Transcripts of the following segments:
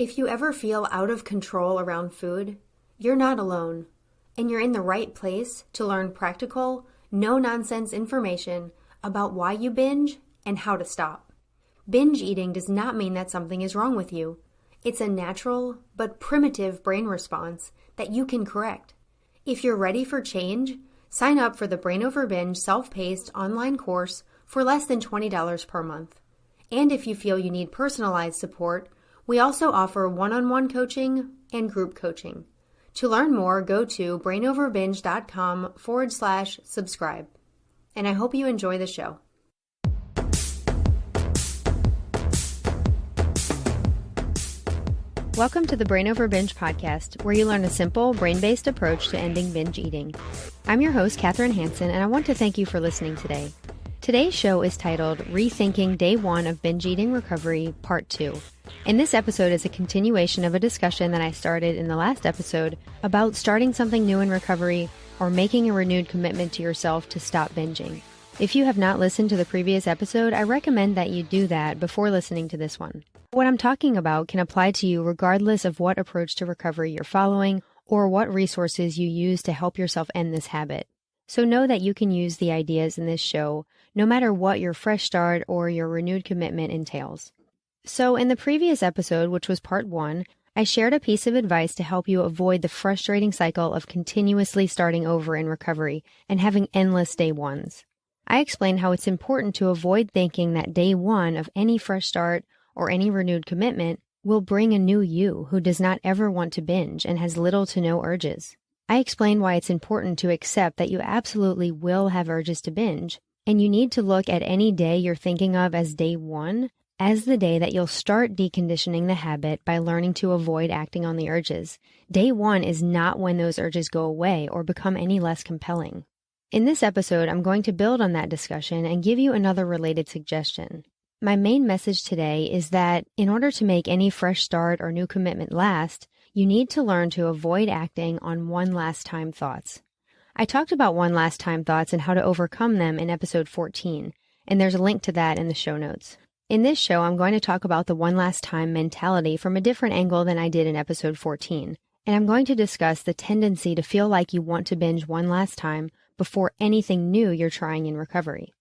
If you ever feel out of control around food, you're not alone, and you're in the right place to learn practical, no-nonsense information about why you binge and how to stop. Binge eating does not mean that something is wrong with you. It's a natural but primitive brain response that you can correct. If you're ready for change, sign up for the Brain Over Binge self-paced online course for less than $20 per month. And if you feel you need personalized support, we also offer one-on-one coaching and group coaching. To learn more, go to brainoverbinge.com/subscribe. And I hope you enjoy the show. Welcome to the Brain Over Binge podcast, where you learn a simple, brain-based approach to ending binge eating. I'm your host, Kathryn, and I want to thank you for listening today. Today's show is titled Rethinking Day 1 of Binge Eating Recovery, Part 2. And this episode is a continuation of a discussion that I started in the last episode about starting something new in recovery or making a renewed commitment to yourself to stop binging. If you have not listened to the previous episode, I recommend that you do that before listening to this one. What I'm talking about can apply to you regardless of what approach to recovery you're following or what resources you use to help yourself end this habit. So know that you can use the ideas in this show no matter what your fresh start or your renewed commitment entails. So in the previous episode, which was part 1, I shared a piece of advice to help you avoid the frustrating cycle of continuously starting over in recovery and having endless day ones. I explained how it's important to avoid thinking that day 1 of any fresh start or any renewed commitment will bring a new you who does not ever want to binge and has little to no urges. I explained why it's important to accept that you absolutely will have urges to binge, and you need to look at any day you're thinking of as day 1 as the day that you'll start deconditioning the habit by learning to avoid acting on the urges. Day 1 is not when those urges go away or become any less compelling. In this episode, I'm going to build on that discussion and give you another related suggestion. My main message today is that in order to make any fresh start or new commitment last, you need to learn to avoid acting on one last time thoughts. I talked about one last time thoughts and how to overcome them in episode 14, and there's a link to that in the show notes. In this show, I'm going to talk about the one last time mentality from a different angle than I did in episode 14, and I'm going to discuss the tendency to feel like you want to binge one last time before anything new you're trying in recovery.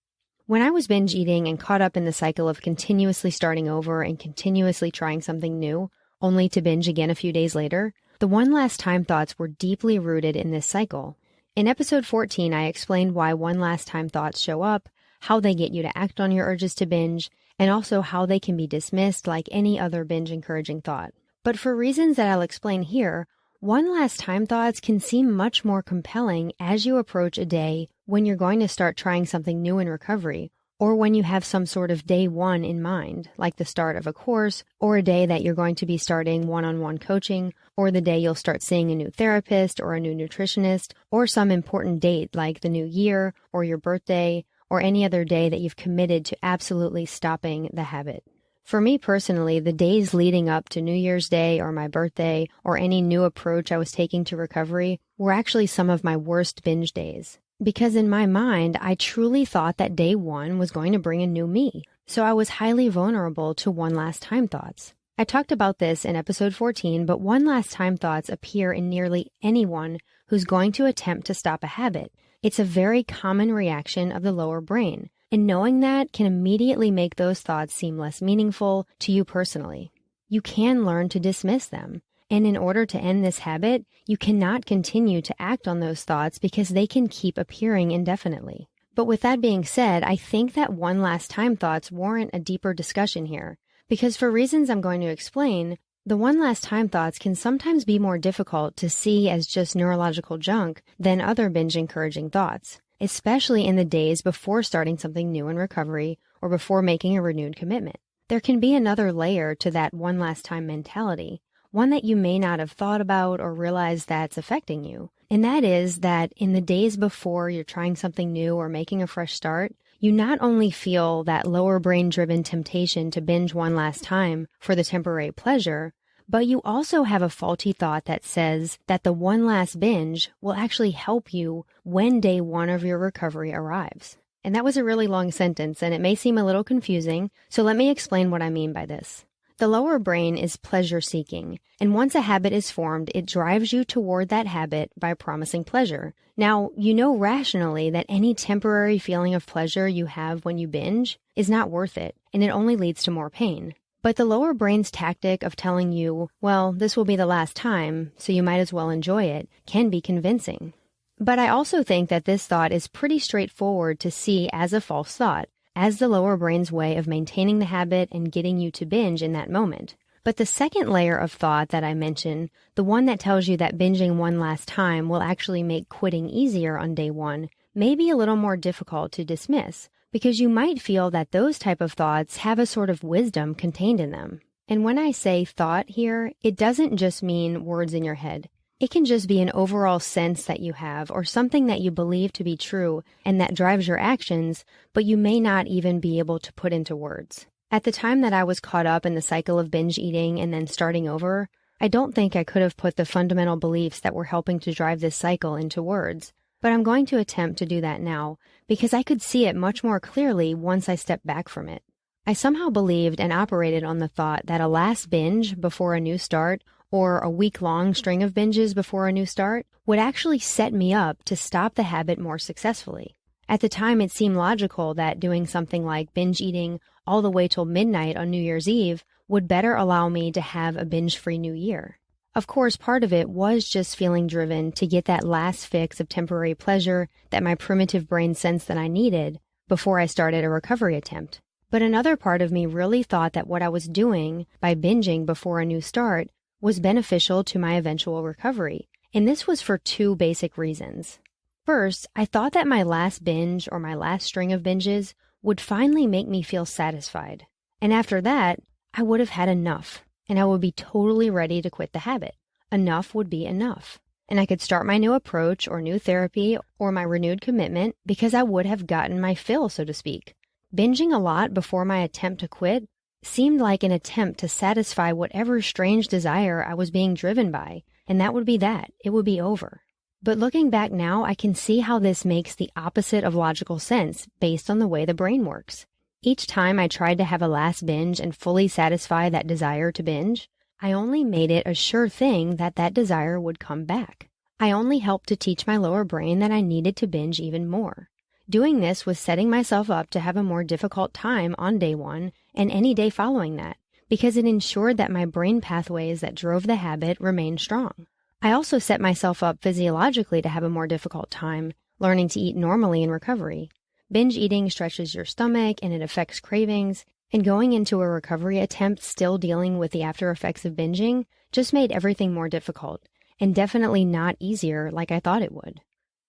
When I was binge eating and caught up in the cycle of continuously starting over and continuously trying something new, only to binge again a few days later, the one last time thoughts were deeply rooted in this cycle. In episode 14, I explained why one last time thoughts show up, how they get you to act on your urges to binge, and also how they can be dismissed like any other binge-encouraging thought. But for reasons that I'll explain here, one last time thoughts can seem much more compelling as you approach a day when you're going to start trying something new in recovery, or when you have some sort of day 1 in mind, like the start of a course, or a day that you're going to be starting one-on-one coaching, or the day you'll start seeing a new therapist or a new nutritionist, or some important date like the new year or your birthday, or any other day that you've committed to absolutely stopping the habit. For me personally, the days leading up to New Year's Day or my birthday or any new approach I was taking to recovery were actually some of my worst binge days. Because in my mind, I truly thought that day 1 was going to bring a new me. So I was highly vulnerable to one last time thoughts. I talked about this in episode 14, but one last time thoughts appear in nearly anyone who's going to attempt to stop a habit. It's a very common reaction of the lower brain, and knowing that can immediately make those thoughts seem less meaningful to you personally. You can learn to dismiss them, and in order to end this habit, you cannot continue to act on those thoughts because they can keep appearing indefinitely. But with that being said, I think that one last time thoughts warrant a deeper discussion here, because for reasons I'm going to explain, the one last time thoughts can sometimes be more difficult to see as just neurological junk than other binge-encouraging thoughts, especially in the days before starting something new in recovery or before making a renewed commitment. There can be another layer to that one last time mentality, one that you may not have thought about or realized that's affecting you. And that is that in the days before you're trying something new or making a fresh start, you not only feel that lower brain-driven temptation to binge one last time for the temporary pleasure, but you also have a faulty thought that says that the one last binge will actually help you when day 1 of your recovery arrives. And that was a really long sentence, and it may seem a little confusing, so let me explain what I mean by this. The lower brain is pleasure-seeking, and once a habit is formed, it drives you toward that habit by promising pleasure. Now, you know rationally that any temporary feeling of pleasure you have when you binge is not worth it, and it only leads to more pain. But the lower brain's tactic of telling you, well, this will be the last time, so you might as well enjoy it, can be convincing. But I also think that this thought is pretty straightforward to see as a false thought, as the lower brain's way of maintaining the habit and getting you to binge in that moment. But the second layer of thought that I mentioned, the one that tells you that binging one last time will actually make quitting easier on day one, may be a little more difficult to dismiss, because you might feel that those type of thoughts have a sort of wisdom contained in them. And when I say thought here, it doesn't just mean words in your head. It can just be an overall sense that you have or something that you believe to be true and that drives your actions, but you may not even be able to put into words. At the time that I was caught up in the cycle of binge eating and then starting over, I don't think I could have put the fundamental beliefs that were helping to drive this cycle into words. But I'm going to attempt to do that now because I could see it much more clearly once I stepped back from it. I somehow believed and operated on the thought that a last binge before a new start or a week-long string of binges before a new start would actually set me up to stop the habit more successfully. At the time, it seemed logical that doing something like binge eating all the way till midnight on New Year's Eve would better allow me to have a binge-free New Year. Of course, part of it was just feeling driven to get that last fix of temporary pleasure that my primitive brain sensed that I needed before I started a recovery attempt. But another part of me really thought that what I was doing by binging before a new start was beneficial to my eventual recovery, and this was for two basic reasons. First, I thought that my last binge or my last string of binges would finally make me feel satisfied, and after that, I would have had enough. And I would be totally ready to quit the habit. Enough would be enough. And I could start my new approach or new therapy or my renewed commitment because I would have gotten my fill, so to speak. Binging a lot before my attempt to quit seemed like an attempt to satisfy whatever strange desire I was being driven by, and that would be that. It would be over. But looking back now, I can see how this makes the opposite of logical sense based on the way the brain works. Each time I tried to have a last binge and fully satisfy that desire to binge, I only made it a sure thing that that desire would come back. I only helped to teach my lower brain that I needed to binge even more. Doing this was setting myself up to have a more difficult time on day one and any day following that, because it ensured that my brain pathways that drove the habit remained strong. I also set myself up physiologically to have a more difficult time learning to eat normally in recovery. Binge eating stretches your stomach and it affects cravings, and going into a recovery attempt still dealing with the after effects of binging just made everything more difficult, and definitely not easier like I thought it would.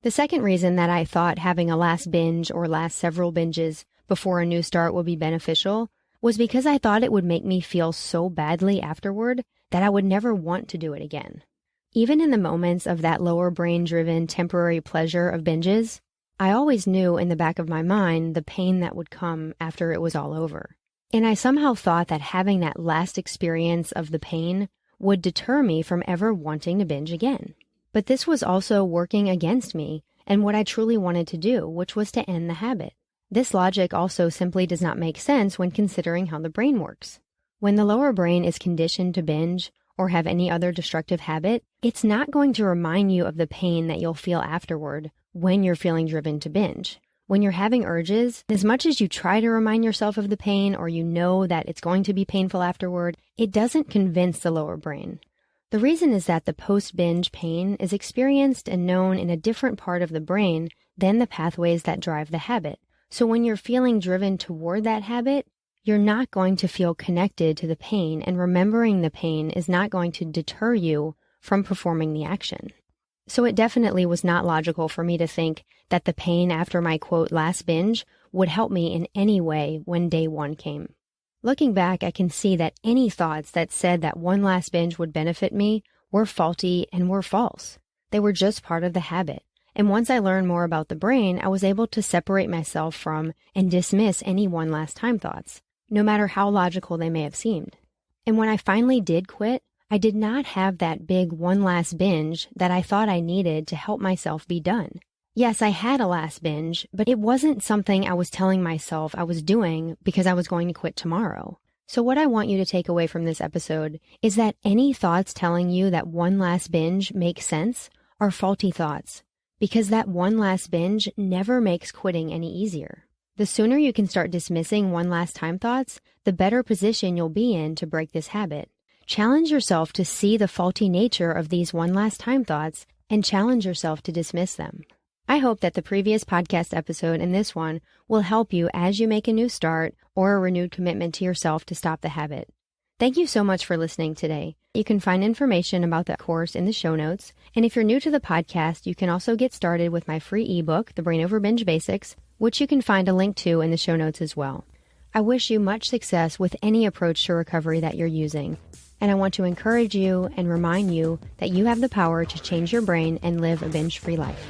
The second reason that I thought having a last binge or last several binges before a new start would be beneficial was because I thought it would make me feel so badly afterward that I would never want to do it again. Even in the moments of that lower brain-driven temporary pleasure of binges, I always knew in the back of my mind the pain that would come after it was all over. And I somehow thought that having that last experience of the pain would deter me from ever wanting to binge again. But this was also working against me and what I truly wanted to do, which was to end the habit. This logic also simply does not make sense when considering how the brain works. When the lower brain is conditioned to binge or have any other destructive habit, it's not going to remind you of the pain that you'll feel afterward when you're feeling driven to binge. When you're having urges, as much as you try to remind yourself of the pain or you know that it's going to be painful afterward, it doesn't convince the lower brain. The reason is that the post-binge pain is experienced and known in a different part of the brain than the pathways that drive the habit. So when you're feeling driven toward that habit, you're not going to feel connected to the pain, and remembering the pain is not going to deter you from performing the action. So it definitely was not logical for me to think that the pain after my quote last binge would help me in any way when day one came. Looking back, I can see that any thoughts that said that one last binge would benefit me were faulty and were false. They were just part of the habit. And once I learned more about the brain, I was able to separate myself from and dismiss any one last time thoughts, no matter how logical they may have seemed. And when I finally did quit, I did not have that big one last binge that I thought I needed to help myself be done. Yes, I had a last binge, but it wasn't something I was telling myself I was doing because I was going to quit tomorrow. So what I want you to take away from this episode is that any thoughts telling you that one last binge makes sense are faulty thoughts, because that one last binge never makes quitting any easier. The sooner you can start dismissing one last time thoughts, the better position you'll be in to break this habit. Challenge yourself to see the faulty nature of these one last time thoughts and challenge yourself to dismiss them. I hope that the previous podcast episode and this one will help you as you make a new start or a renewed commitment to yourself to stop the habit. Thank you so much for listening today. You can find information about the course in the show notes. And if you're new to the podcast, you can also get started with my free ebook, The Brain Over Binge Basics, which you can find a link to in the show notes as well. I wish you much success with any approach to recovery that you're using. And I want to encourage you and remind you that you have the power to change your brain and live a binge-free life.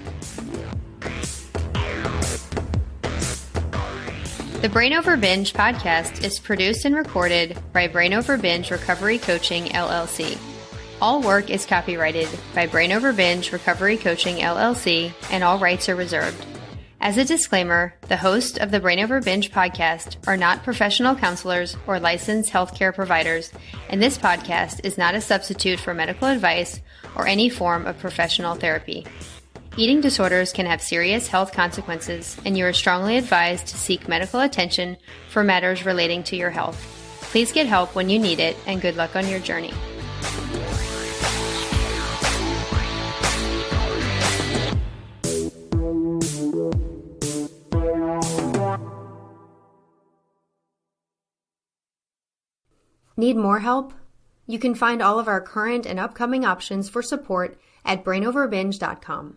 The Brain Over Binge podcast is produced and recorded by Brain Over Binge Recovery Coaching, LLC. All work is copyrighted by Brain Over Binge Recovery Coaching, LLC, and all rights are reserved. As a disclaimer, the hosts of the Brain Over Binge podcast are not professional counselors or licensed healthcare providers, and this podcast is not a substitute for medical advice or any form of professional therapy. Eating disorders can have serious health consequences, and you are strongly advised to seek medical attention for matters relating to your health. Please get help when you need it, and good luck on your journey. Need more help? You can find all of our current and upcoming options for support at brainoverbinge.com.